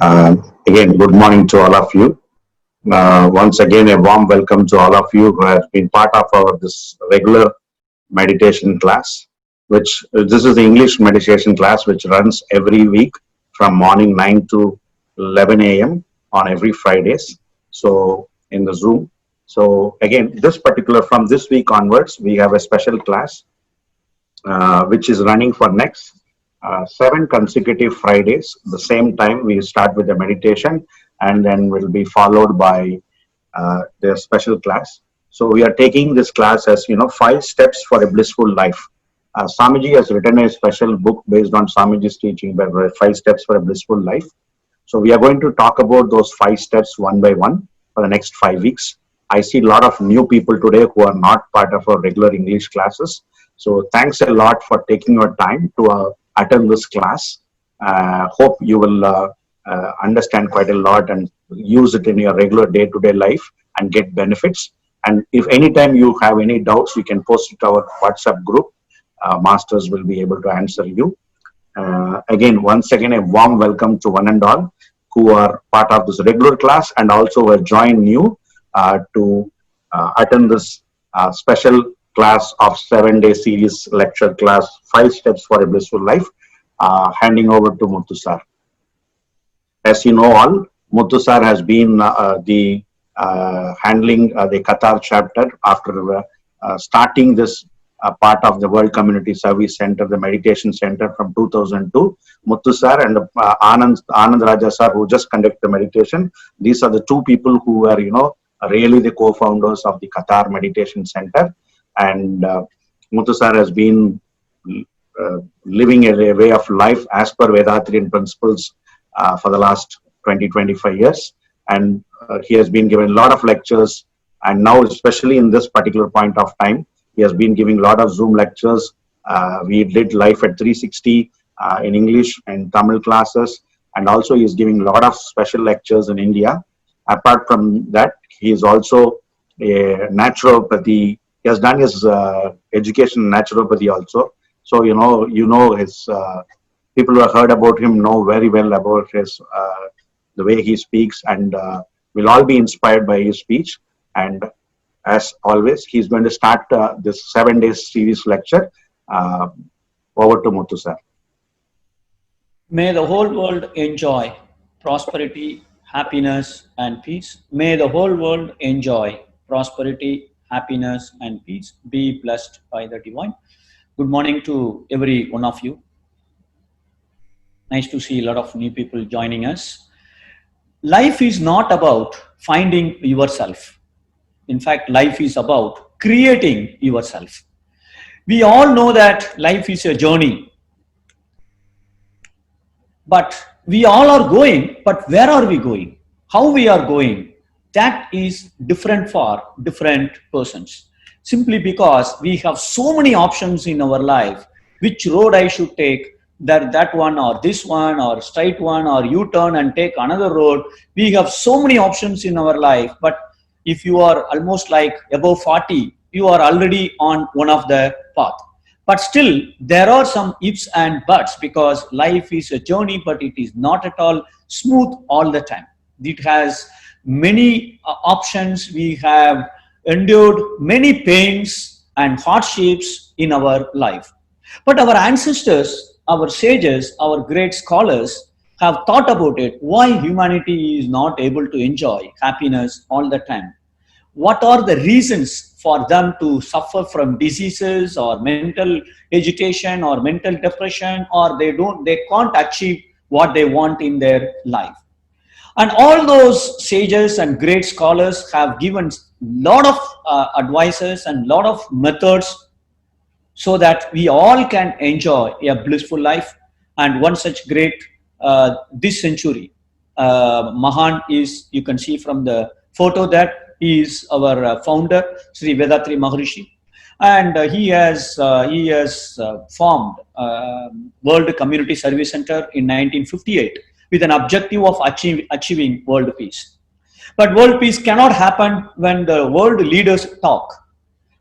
Again, good morning to all of you. Once again, a warm welcome to all of you who have been part of our this regular meditation class. Which this is the English meditation class, which runs every week from morning 9 to 11 a.m. on every Fridays. So in the Zoom. So again, this particular from this week onwards, we have a special class which is running for next 7 consecutive Fridays. The same time we start with the meditation and then will be followed by the special class. So we are taking this class as 5 steps for a blissful life. Swamiji has written a special book based on Swamiji's teaching, by 5 steps for a blissful life. So we are going to talk about those 5 steps one by one for the next 5 weeks. I see a lot of new people today who are not part of our regular English classes. So thanks a lot for taking your time to attend this class. Hope you will understand quite a lot and use it in your regular day-to-day life and get benefits. And if anytime you have any doubts, you can post it to our WhatsApp group. Masters will be able to answer you. Again, once again, a warm welcome to one and all who are part of this regular class and also have joined new to attend this special class of 7-day series lecture class, 5 steps for a blissful life. Handing over to Muthu sir. As you know all, Muthu sir has been the handling the Qatar chapter after starting this part of the World Community Service Center, the Meditation Center from 2002. Muthu sir and Anand Raja sir, who just conduct the meditation. These are the two people who are, really the co-founders of the Qatar Meditation Center. And Muthu sir has been living a way of life as per Vedatrian principles for the last 20-25 years. And he has been given a lot of lectures. And now, especially in this particular point of time, he has been giving a lot of Zoom lectures. We did Life at 360 in English and Tamil classes. And also he is giving a lot of special lectures in India. Apart from that, he is also a naturopathy. He has done his education in naturopathy also. So, his people who have heard about him know very well about his the way he speaks, and will all be inspired by his speech. And as always, he's going to start this 7-day series lecture. Over to Muthu sir. May the whole world enjoy prosperity, happiness, and peace. May the whole world enjoy prosperity, happiness, and peace. Be blessed by the divine. Good morning to every one of you. Nice to see a lot of new people joining us. Life is not about finding yourself. In fact, life is about creating yourself. We all know that life is a journey. But we all are going, but where are we going? How we are going? That is different for different persons. Simply because we have so many options in our life, which road I should take, that one or this one or straight one or U-turn and take another road. We have so many options in our life, but if you are almost like above 40, you are already on one of the path. But still, there are some ifs and buts because life is a journey, but it is not at all smooth all the time. It has many options. We have endured many pains and hardships in our life. But our ancestors, our sages, our great scholars have thought about it, why humanity is not able to enjoy happiness all the time. What are the reasons for them to suffer from diseases or mental agitation or mental depression, or they can't achieve what they want in their life. And all those sages and great scholars have given a lot of advices and lot of methods so that we all can enjoy a blissful life. And one such great this century, Mahan is, you can see from the photo that he is our founder, Sri Vedatri Maharishi, and he has formed World Community Service Center in 1958 with an objective of achieving world peace. But world peace cannot happen when the world leaders talk.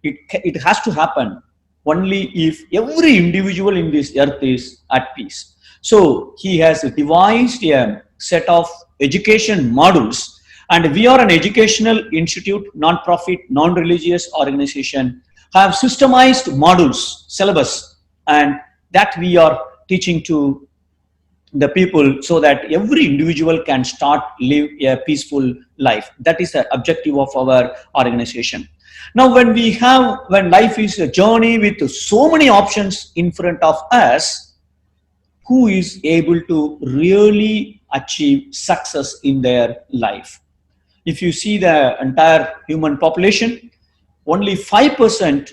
It has to happen only if every individual in this earth is at peace. So he has devised a set of education modules, and we are an educational institute, non-profit, non-religious organization, have systemized modules, syllabus, and that we are teaching to the people so that every individual can start live a peaceful life. That is the objective of our organization. Now, when life is a journey with so many options in front of us, who is able to really achieve success in their life? If you see the entire human population, only 5%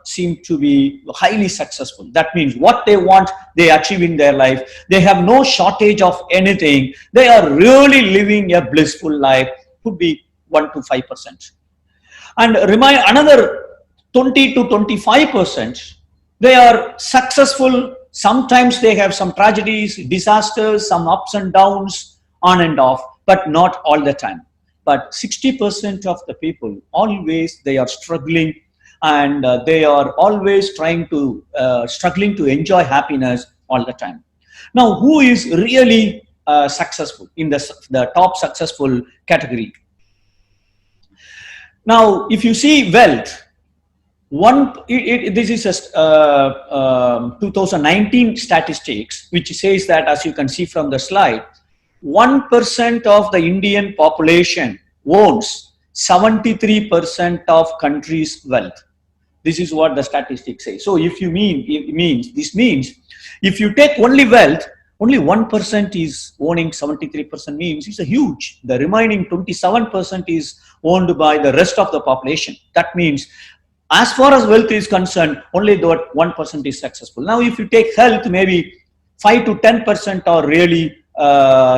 seem to be highly successful. That means what they want, they achieve in their life. They have no shortage of anything. They are really living a blissful life. Could be 1 to 5%. And remind another 20 to 25%, they are successful. Sometimes they have some tragedies, disasters, some ups and downs, on and off, but not all the time. But 60% of the people, always they are struggling, and they are always struggling to enjoy happiness all the time. Now, who is really successful in the top successful category? Now, if you see wealth, this is a 2019 statistics, which says that, as you can see from the slide, 1% of the Indian population owns 73% of country's wealth. This is what the statistics say. So this means if you take only wealth, only 1% is owning 73%, means it's a huge. The remaining 27% is owned by the rest of the population. That means, as far as wealth is concerned, only that 1% is successful. Now, if you take health, maybe 5 to 10% are really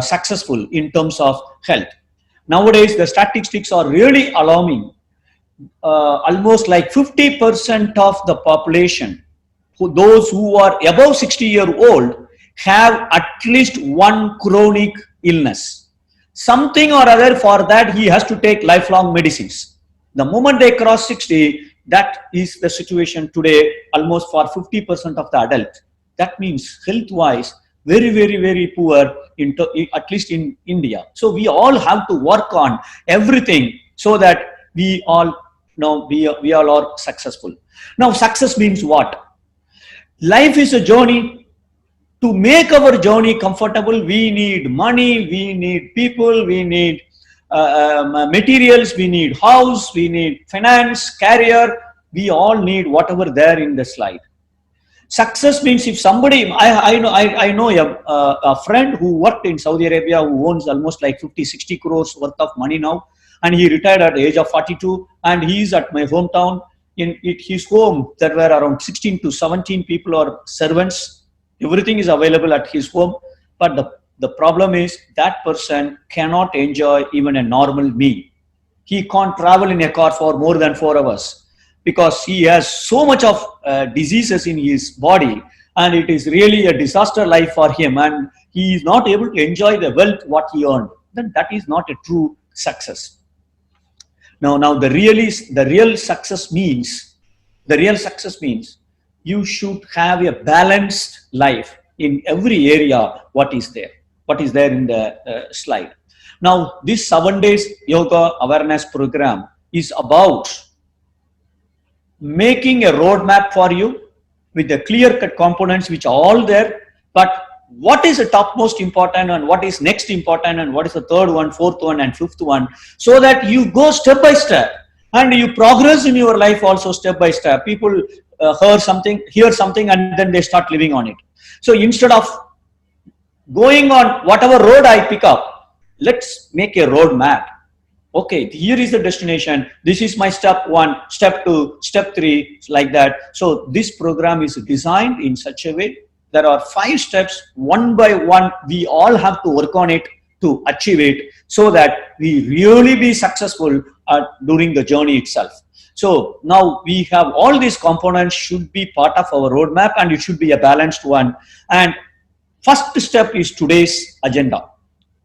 successful in terms of health. Nowadays, the statistics are really alarming. Almost like 50% of the population, those who are above 60-year-old, have at least one chronic illness. Something or other, for that he has to take lifelong medicines. The moment they cross 60, that is the situation today almost for 50% of the adult. That means health-wise, very, very, very poor, at least in India. So we all have to work on everything so that we all are successful. Now, success means what? Life is a journey. To make our journey comfortable, we need money, we need people, we need materials, we need house, we need finance, career. We all need whatever there in the slide. Success means, if somebody, I know a friend who worked in Saudi Arabia, who owns almost like 50-60 crores worth of money now, and he retired at the age of 42, and he is at my hometown. In his home, there were around 16 to 17 people or servants. Everything is available at his home, but the problem is that person cannot enjoy even a normal meal. He can't travel in a car for more than 4 hours because he has so much of diseases in his body, and it is really a disaster life for him, and he is not able to enjoy the wealth what he earned. Then that is not a true success. Now the real success means you should have a balanced life in every area. What is there in the slide. Now, this 7 days yoga awareness program is about making a roadmap for you with the clear-cut components which are all there, but what is the topmost important and what is next important and what is the third one, fourth one and fifth one, so that you go step by step and you progress in your life also step by step. People hear something and then they start living on it. So instead of going on whatever road I pick up, let's make a road map. Okay, here is the destination. This is my step 1, step 2, step 3, like that. So this program is designed in such a way. There are 5 steps, one by one. We all have to work on it to achieve it, so that we really be successful during the journey itself. So now we have all these components should be part of our roadmap, and it should be a balanced one. And first step is today's agenda,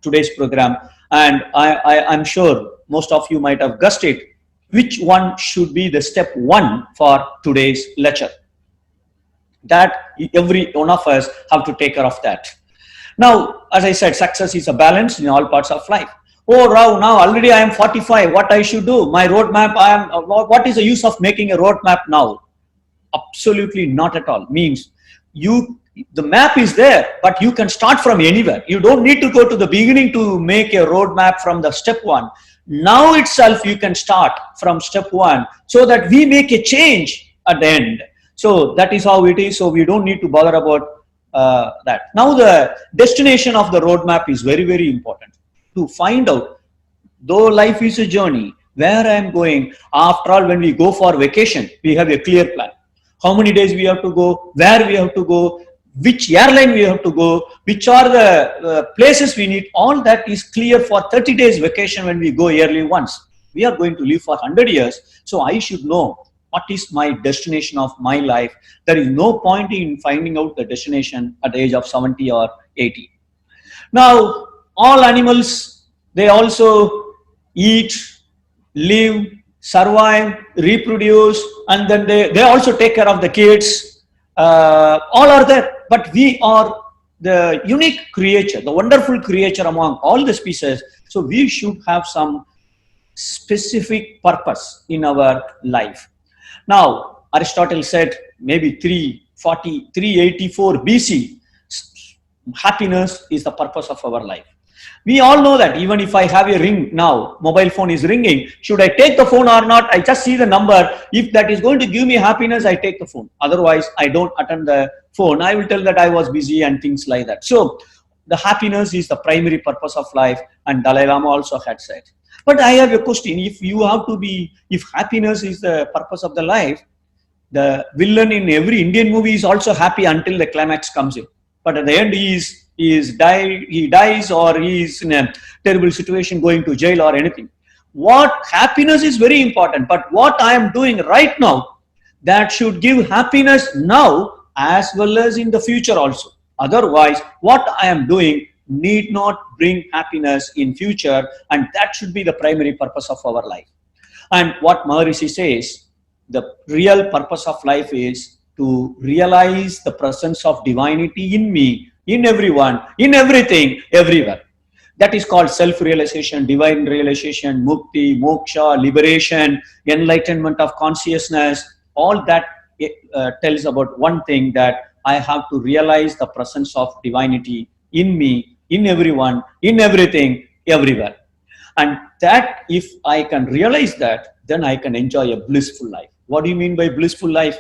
today's program. And I'm sure most of you might have guessed it, which one should be the step 1 for today's lecture. That every one of us have to take care of that. Now, as I said, success is a balance in all parts of life. Oh, Rao, now already I am 45. What I should do? My roadmap, what is the use of making a roadmap now? Absolutely not at all. Means the map is there, but you can start from anywhere. You don't need to go to the beginning to make a roadmap from the step one. Now itself, you can start from step one so that we make a change at the end. So that is how it is. So we don't need to bother about that. Now the destination of the roadmap is very, very important to find out. Though life is a journey, where I am going. After all, when we go for vacation, we have a clear plan. How many days we have to go, where we have to go, which airline we have to go, which are the places we need. All that is clear for 30 days vacation when we go yearly once. We are going to live for 100 years. So I should know what is my destination of my life. There is no point in finding out the destination at the age of 70 or 80. Now, all animals, they also eat, live, survive, reproduce, and then they also take care of the kids. All are there, but we are the unique creature, the wonderful creature among all the species. So we should have some specific purpose in our life. Now, Aristotle said maybe 384 BC, happiness is the purpose of our life. We all know that even if I have a ring now, mobile phone is ringing, should I take the phone or not? I just see the number. If that is going to give me happiness, I take the phone. Otherwise, I don't attend the phone. I will tell that I was busy and things like that. So the happiness is the primary purpose of life, and Dalai Lama also had said. But I have a question. If happiness is the purpose of the life, the villain in every Indian movie is also happy until the climax comes in. But at the end, he dies, or he is in a terrible situation, going to jail or anything. What happiness is very important, but what I am doing right now, that should give happiness now as well as in the future also. Otherwise, what I am doing need not bring happiness in future, and that should be the primary purpose of our life. And what Maharishi says, the real purpose of life is to realize the presence of divinity in me, in everyone, in everything, everywhere. That is called self-realization, divine realization, mukti, moksha, liberation, enlightenment of consciousness. All that tells about one thing, that I have to realize the presence of divinity in me, in everyone, in everything, everywhere. And that, if I can realize that, then I can enjoy a blissful life. What do you mean by blissful life?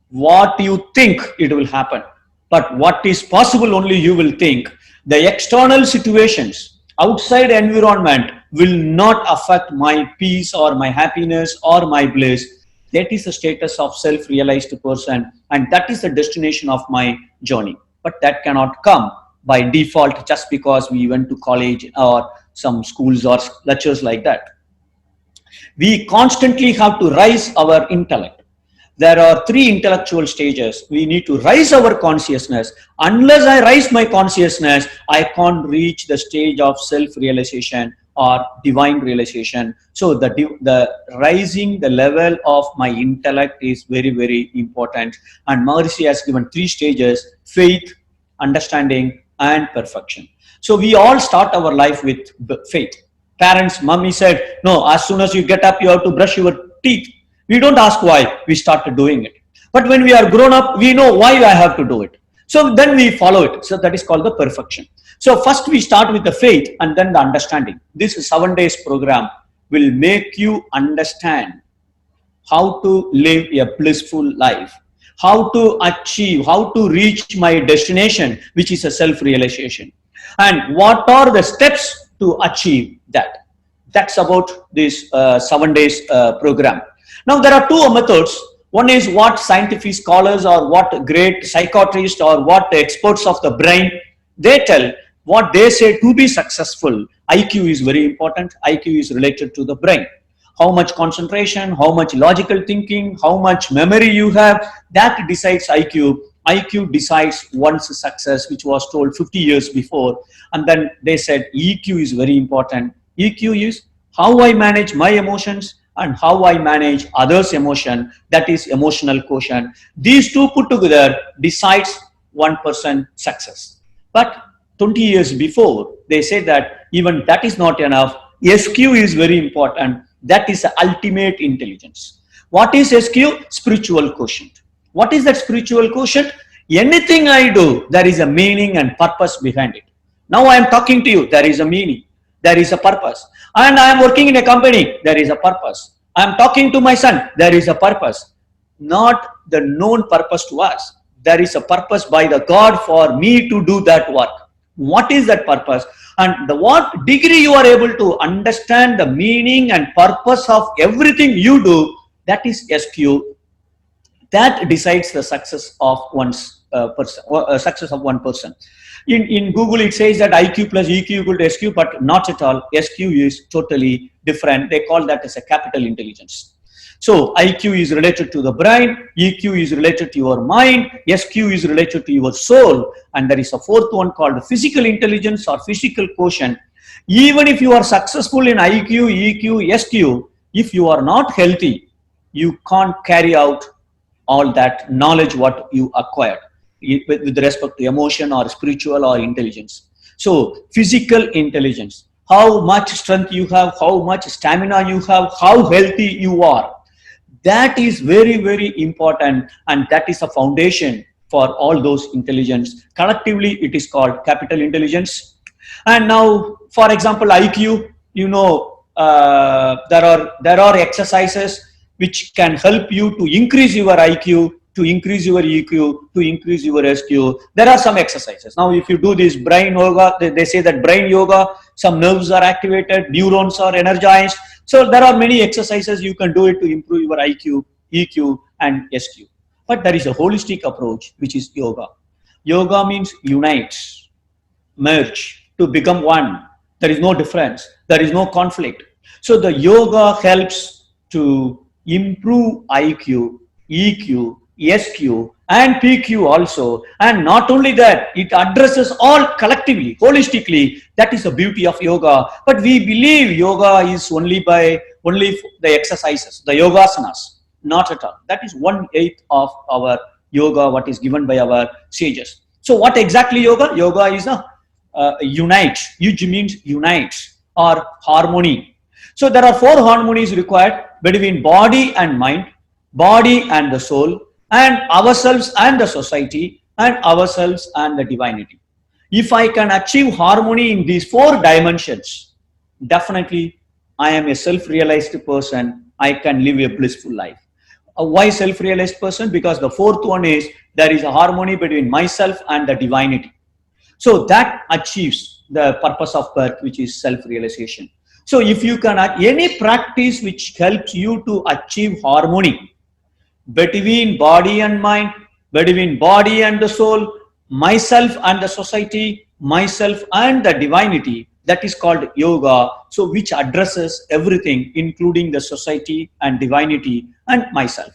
What you think it will happen, but what is possible only you will think. The external situations, outside environment will not affect my peace or my happiness or my bliss. That is the status of self-realized person, and that is the destination of my journey. But that cannot come by default just because we went to college or some schools or lectures like that. We constantly have to rise our intellect. There are 3 intellectual stages. We need to rise our consciousness. Unless I rise my consciousness, I can't reach the stage of self-realization or divine realization. So the rising the level of my intellect is very, very important. And Maharishi has given 3 stages: faith, understanding, and perfection. So we all start our life with faith. Parents, mommy said, no, as soon as you get up, you have to brush your teeth. We don't ask why, we started doing it. But when we are grown up, we know why I have to do it. So then we follow it. So that is called the perfection. So first we start with the faith and then the understanding. This 7 days program will make you understand how to live a blissful life, how to achieve, how to reach my destination, which is a self-realization, and what are the steps to achieve that. That's about this 7 days program. Now there are 2 methods. One is what scientific scholars or what great psychiatrists or what experts of the brain, they tell, what they say to be successful. IQ is very important. IQ is related to the brain. How much concentration, how much logical thinking, how much memory you have, that decides IQ. IQ decides one's success, which was told 50 years before. And then they said EQ is very important. EQ is how I manage my emotions and how I manage others' emotion. That is emotional quotient. These 2 put together decides one person's success. But 20 years before, they said that even that is not enough. SQ is very important. That is the ultimate intelligence. What is SQ? Spiritual quotient. What is that spiritual quotient? Anything I do, there is a meaning and purpose behind it. Now I am talking to you, there is a meaning, there is a purpose. And I am working in a company, there is a purpose. I am talking to my son, there is a purpose. Not the known purpose to us. There is a purpose by the God for me to do that work. What is that purpose? And the what degree you are able to understand the meaning and purpose of everything you do, that is SQ. That decides the success of one's success of one person. In Google, it says that IQ plus EQ equal to SQ, but not at all. SQ is totally different. They call that as a capital intelligence. So IQ is related to the brain, EQ is related to your mind, SQ is related to your soul, and there is a fourth one called physical intelligence or physical quotient. Even if you are successful in IQ, EQ, SQ, if you are not healthy, you can't carry out all that knowledge what you acquired with respect to emotion or spiritual or intelligence. So physical intelligence, how much strength you have, how much stamina you have, how healthy you are. That is very, very important, and that is a foundation for all those intelligence. Collectively, it is called capital intelligence. And now, for example, IQ, you know, there are exercises which can help you to increase your IQ, to increase your EQ, to increase your SQ. There are some exercises. Now, if you do this brain yoga, they say that brain yoga, some nerves are activated, neurons are energized. So there are many exercises you can do it to improve your IQ, EQ, and SQ. But there is a holistic approach, which is yoga. Yoga means unite, merge, to become one. There is no difference. There is no conflict. So the yoga helps to improve IQ, EQ, SQ, and PQ also. And not only that, it addresses all collectively, holistically. That is the beauty of yoga. But we believe yoga is only the exercises, the yogasanas. Not at all. That is 1/8 of our yoga, what is given by our sages. So what exactly yoga? Yoga is a unite. Yuj means unite or harmony. So there are 4 harmonies required between body and mind, body and the soul, and ourselves and the society, and ourselves and the divinity. If I can achieve harmony in these 4 dimensions, definitely I am a self-realized person. I can live a blissful life. Why self-realized person? Because the 4th one is there is a harmony between myself and the divinity. So that achieves the purpose of birth, which is self-realization. So if you can, any practice which helps you to achieve harmony between body and mind, between body and the soul, myself and the society, myself and the divinity, that is called yoga. So which addresses everything, including the society and divinity and myself.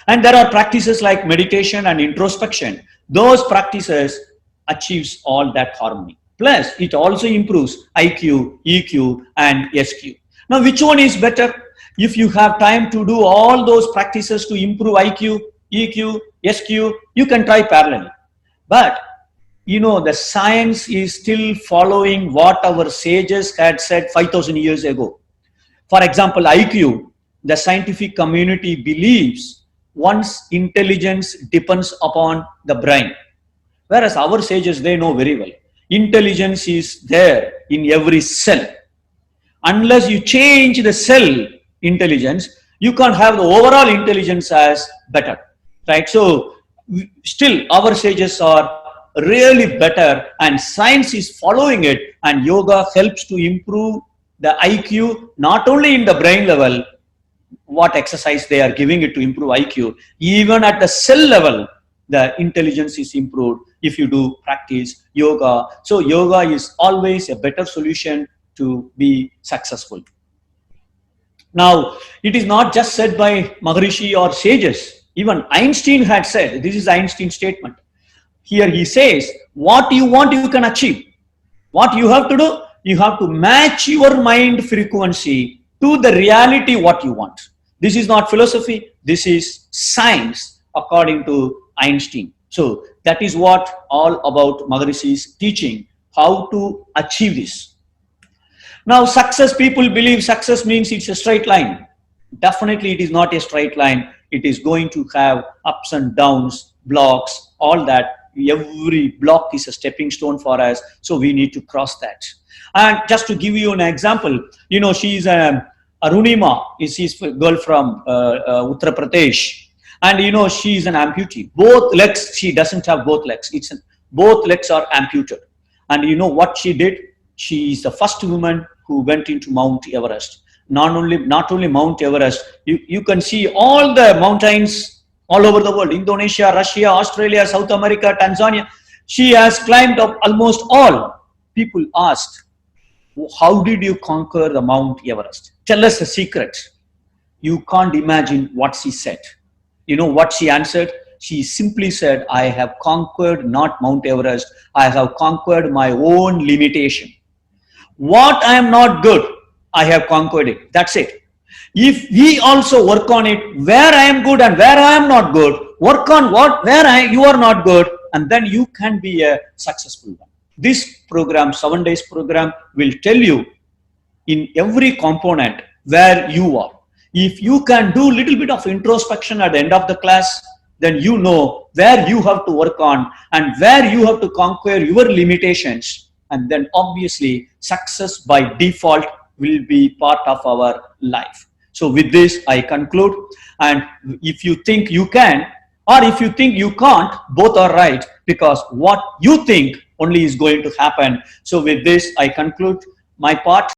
And there are practices like meditation and introspection. Those practices achieves all that harmony. Plus, it also improves IQ, EQ, and SQ. Now, which one is better? If you have time to do all those practices to improve IQ, EQ, SQ, you can try parallelly. But, you know, the science is still following what our sages had said 5,000 years ago. For example, IQ, the scientific community believes one's intelligence depends upon the brain. Whereas our sages, they know very well. Intelligence is there in every cell. Unless you change the cell intelligence, you can't have the overall intelligence as better, right? So still our sages are really better, and science is following it, and yoga helps to improve the IQ, not only in the brain level, what exercise they are giving it to improve IQ, even at the cell level, the intelligence is improved if you do practice yoga. So yoga is always a better solution to be successful. Now, it is not just said by Maharishi or sages. Even Einstein had said, this is Einstein's statement. Here he says, what you want, you can achieve. What you have to do, you have to match your mind frequency to the reality what you want. This is not philosophy. This is science according to Einstein. So that is what all about Maharishi's teaching, how to achieve this. Now, success, people believe success means it's a straight line. Definitely, it is not a straight line. It is going to have ups and downs, blocks, all that. Every block is a stepping stone for us. So we need to cross that. And just to give you an example, you know, she's Arunima, she's a girl from Uttar Pradesh. And you know, she's an amputee. Both legs, she doesn't have both legs. Both legs are amputated. And you know what she did? She is the first woman who went into Mount Everest. Not only Mount Everest, you can see all the mountains all over the world, Indonesia, Russia, Australia, South America, Tanzania. She has climbed up almost all. People asked, how did you conquer the Mount Everest? Tell us the secret. You can't imagine what she said. You know what she answered? She simply said, I have conquered not Mount Everest, I have conquered my own limitation. What I am not good, I have conquered it. That's it. If we also work on it, where I am good and where I am not good, work on you are not good, and then you can be a successful one. This program, 7 days program, will tell you in every component where you are. If you can do a little bit of introspection at the end of the class, then you know where you have to work on and where you have to conquer your limitations. And then obviously success by default will be part of our life. So with this, I conclude. And if you think you can, or if you think you can't, both are right, because what you think only is going to happen. So with this, I conclude my part.